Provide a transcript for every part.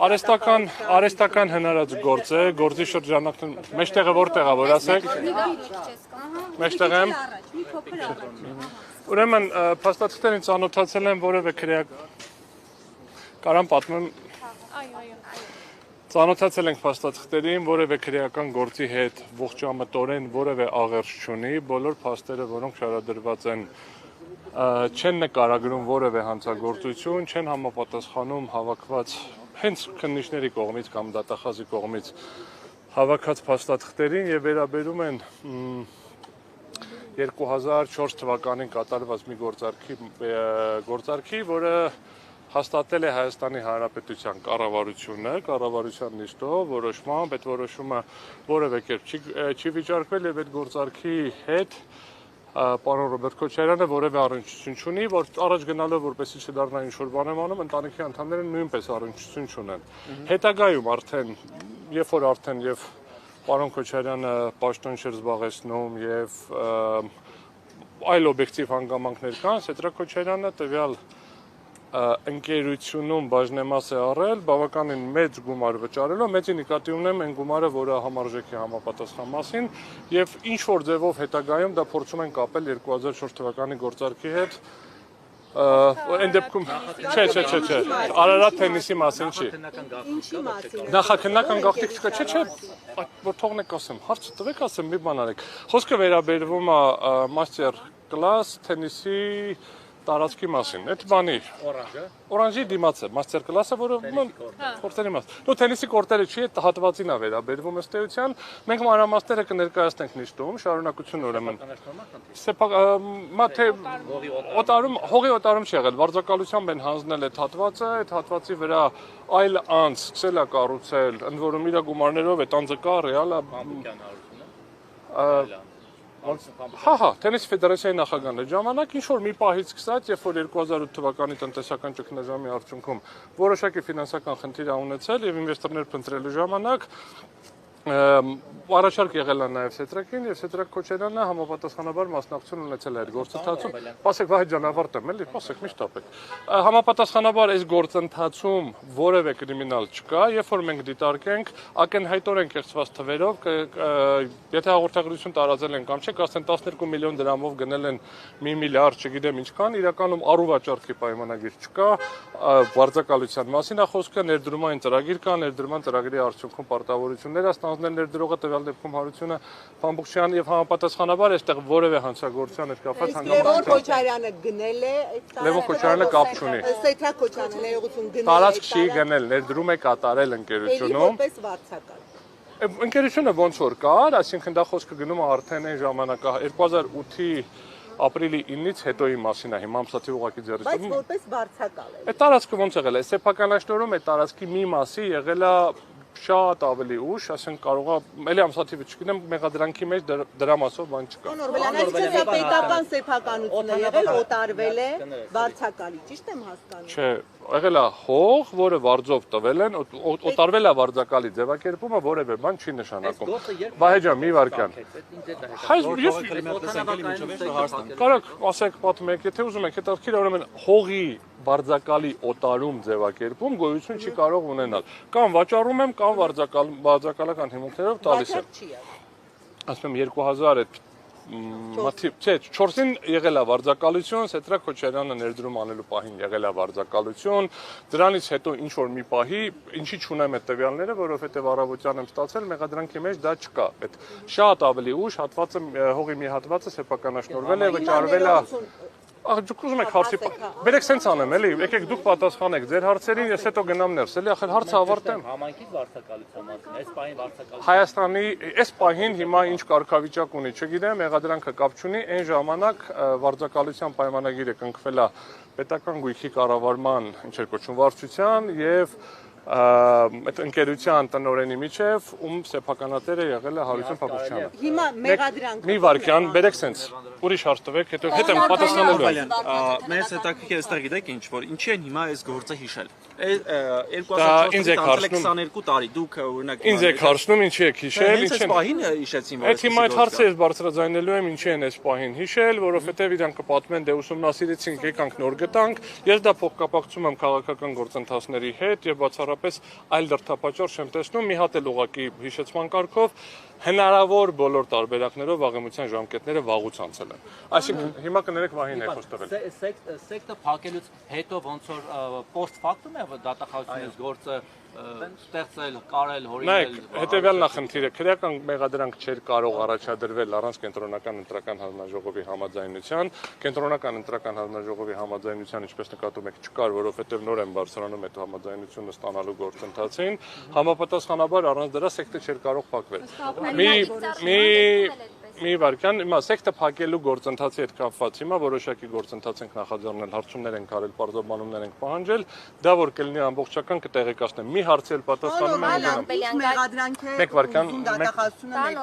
Արեստական հնարած գործ է, գործի շրջանակն մեջտեղը որտեղ է, որ ասեք։ Մեջտեղ եմ։ Ուրեմն փաստաթղթերին ծանոթացել եմ որևէ կարամ պատմեմ։ Ծանոթացել ենք փաստաթղթերին, որևէ քրեական գործի հետ ողջամտորեն որևէ աղերս չունի, բոլոր փաստերը, որոնք շարադրված են, չեն նկարագրում որևէ հանցագործություն, չեն համապատասխանում հավաքված հենց քննիչների կողմից կամ դատախազի կողմից հավաքած փաստաթղթերին եւ վերաբերում են 2004 թվականին կատարված մի գործարքի, որը հաստատել է Հայաստանի Հանրապետության կառավարությունը, կառավարության նիստով, որոշմամբ, այդ որոշումը որևէ կերպ չի վիճարկվել եւ այդ գործարքի հետ պարոն Ռոբերտ Քոչարյանը որևէ առնչություն չունի, որ առաջ գնալով որպեսզի չդառնա ինչ-որ բան եմ անում, ընտանիքի անդամները նույնպես առնչություն չունեն։ Հետագայում արդեն, երբ որ արդեն եւ պարոն Քոչարյանը պաշտոն չէր զբաղեցնում եւ այլ օբյեկտիվ հանգամանքներ կան, Սեդրակ Քոչարյանը տվյալ ընկերությունում բաժնեմաս է առել, բավականին մեծ գումար վճարելով, մեծի նկատի ունեմ այն գումարը, որը համարժեք է համապատասխան մասին, եւ ինչ որ ձևով հետագայում դա փորձում են կապել 2004 թվականի գործարքի հետ, այն դեպքում չէ, Արարատ թենիսի մասին չի։ Նախաքննական գաղտնիք չկա, չէ, որ թողնեք ասեմ, հարցը տվեք ասեմ, մի բան արեք։ Խոսքը վերաբերվում է մաստեր կլաս թենիսի տարածքի մասին, այդ բանի օրանժի դիմաց է, մաստեր կլասը, որը կորտերի մաս։ Նո թենիսի կորտերը չի, այդ հատվածին է վերաբերվում ըստ էության, մենք մանրամասները կներկայացնենք նիստում, շարունակություն ուրեմն։ Հողի օտարում չի եղել, վարձակալությամբ են հանձնել այդ հատվածը, այդ հատվածի վրա այլ անձ սկսել է կառուցել, ընդ որում իր գումարներով այդ անձը կա, ռեալ է Հա, Թենիս Ֆեդերացիայի նախագահն է ժամանակ, ինչ-որ մի պահից սկսած, երբ որ 2008 թվականի տնտեսական ճգնաժամի արդյունքում որոշակի ֆինանսական խնդիր է ունեցել եւ ինվեստորներ փնտրելու ժամանակ առաջարկ եղել է նաեւ Սեդրակին եւ Սեդրակ Քոչարյանը համապատասխանաբար մասնակցություն ունեցել է այդ գործընթացում։ Պասեք Վահե ջան, ավարտեմ, էլի, պասեք, միշտ տապեք։ Համապատասխանաբար այս գործընթացում որևէ կրիմինալ չկա, երբ որ մենք դիտարկենք ակնհայտորեն կեղծված թվերով, եթե հաղորդագրություն տարածել են կամ չէ, կասեն 12 միլիոն դրամով գնել են 1 միլիարդ, չգիտեմ ինչքան, իրականում առուվաճառքի պայմանագիր չկա, վարձակալության մասին է խոսքը, ներդրումային ծրագիր կա, ներդրման ծրագրի արդյունքում պարտավորություններ է ստանձնել ներդրողը, տվյալ դեպքում Հարությունը Փամբուկչյան եւ համապատասխանաբար այստեղ որևէ հանցագործության հետ կապված Լևոն Քոչարյանը գնել է, Լևոն Քոչարյանը կապ չունի։ Սեդրակ Քոչարյանը ներողություն գնել է։ Տարածք չի գնել, ներդրում է կատարել ընկերությունում։ Որպես վարձակալ։ Ընկերությունը ոնց որ կար, այսինքն դա խոսքը գնում է արդեն այն ժամանակա 2008-ի ապրիլի 9-ից հետոյի մասին է, հիմա ամսաթիվ ուղղակի ձեռքից։ Բայց որպես վարձակալ է։ Այդ տարածքը ոնց եղել է, սեփականաշնորհում այդ տարածքի մի մասի եղել է շատ ավելի ուշ, ասենք կարող է, էլի ամսաթիվը չգիտեմ, մեղադրանքի մեջ դրա մասով բան չկա։ Նորվելյանից պետական սեփականություն է եղել, օտարվել է վարձակալի, ճիշտ եմ հասկանում։ Չէ, եղել է հող, որը վարձով տվել են, օտարվել է վարձակալի ձևակերպումը, որևէ բան չի նշանակում։ Վահե ջան, մի վարքյան։ Կարակ ասեք, պատմեք, եթե ուզում եք, հետաքրքիր է ուրեմն հողի վարձակալի օտարում ձևակերպում գոյություն չի կարող ունենալ։ Կամ վաճառում եմ, կամ վարձակալական հիմունքներով տալիս եմ։ Ասում եմ 2004-ին եղել է վարձակալություն, Սեդրակ Քոչարյանը ներդրում անելու պահին եղել է վարձակալություն, դրանից հետո ինչ որ մի պահի, ինչի չունեմ այդ տվյալները, որովհետև առավոտյան եմ ստացել, մեղադրանքի մեջ դա չկա։ Այդ շատ ավելի ուշ հողի մի հատվածը սեփականաշնորհվել է, վճարվել է Դուք ուզում եք հարցի, բերեք սենց անեմ, էլի, եկեք դուք պատասխանեք ձեր հարցերին, ես հետո գնամ ներս, էլի, ախր հարցը ավարտեմ։ Համայնքի վարձակալության մասին, այս պահին վարձակալություն։ Հայաստանի այս պահին հիմա ինչ կարգավիճակ ունի, չգիտեմ, մեղադրանքը կապ չունի, այն ժամանակ վարձակալության պայմանագիրը կնքվել է պետական գույքի կառավարման, ինչ էր կոչվում, վարչության եւ այդ ընկերության տնօրենի միջև ում սեփականատերը եղել է Հարություն Փամբուկչյանը։ Հիմա մեղադրանք։ Մի վարքյան, բերեք սենց, ուրիշ հարց տվեք, հետո եմ պատասխանելու եմ։ Մեզ հետաքրքիր է ստեղ գիտեք ինչ, որ ինչի են հիմա այս գործը հիշել։ 2022 տարի դուք օրինակ Ինձ եք հարցնում ինչի եք հիշել, ինչ են պահին հիշեցին, որ այդ հիմա այդ հարցը ես բարձրաձայնելու եմ ինչի են այս պահին հիշել, որովհետև իրանք կպատմեն դե ուսումնասիրեցինք, եկանք նոր գտանք, ես դա փոխկապակցում եմ քաղաքական գործընթացների հետ եւ բացառ ընդհանրապես այլ դրդապատճառ չեմ տեսնում, մի հատ էլ ուղղակի հիշեցման կարգով հնարավոր բոլոր տարբերակներով վաղեմության ժամկետները վաղուց անցել են։ Այսինքն հիմա կներեք Վահին է խոսք տվել։ Սեկտը փակելուց հետո ոնց որ post factum է դատախազությունից գործը ստեղծել, կարել, հորինել։ Նայեք, հետևյալ նախնդիրը քրեական մեղադրանք չէր կարող առաջադրվել առանց կենտրոնական ընտրական հանձնաժողովի համաձայնության։ Կենտրոնական ընտրական հանձնաժողովի համաձայնության, ինչպես նկատում եք, չկար, որովհետև նոր են բարձրանում այդ համաձայնությունը ստանալու գործընթացին։ Համապատասխանաբար առանց դրա սեկտը չէր կարող փակվել։ Մի վարքյան, հիմա սեկտը փակելու գործընթացի հետ կապված հիմա որոշակի գործընթաց ենք նախաձեռնել, հարցումներ ենք արել, պարզաբանումներ ենք պահանջել, դա որ կլինի ամբողջական կտեղեկացնեմ։ Մի հարցի էլ պատասխանում եմ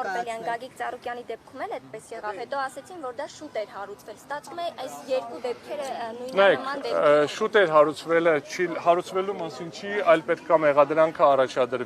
Օրբելյան Գագիկ Ծառուկյանի դեպքում էլ այդպես եղավ, հետո ասեցին, որ դա շուտ էր հարուցվել, ստացվում է այս երկու դեպքերը նույնանման դեպքեր։ Շուտ էր հարուցվելը, հարուցվելու մասին չի, այլ պետք է մեղադրանքը առաջադրվի։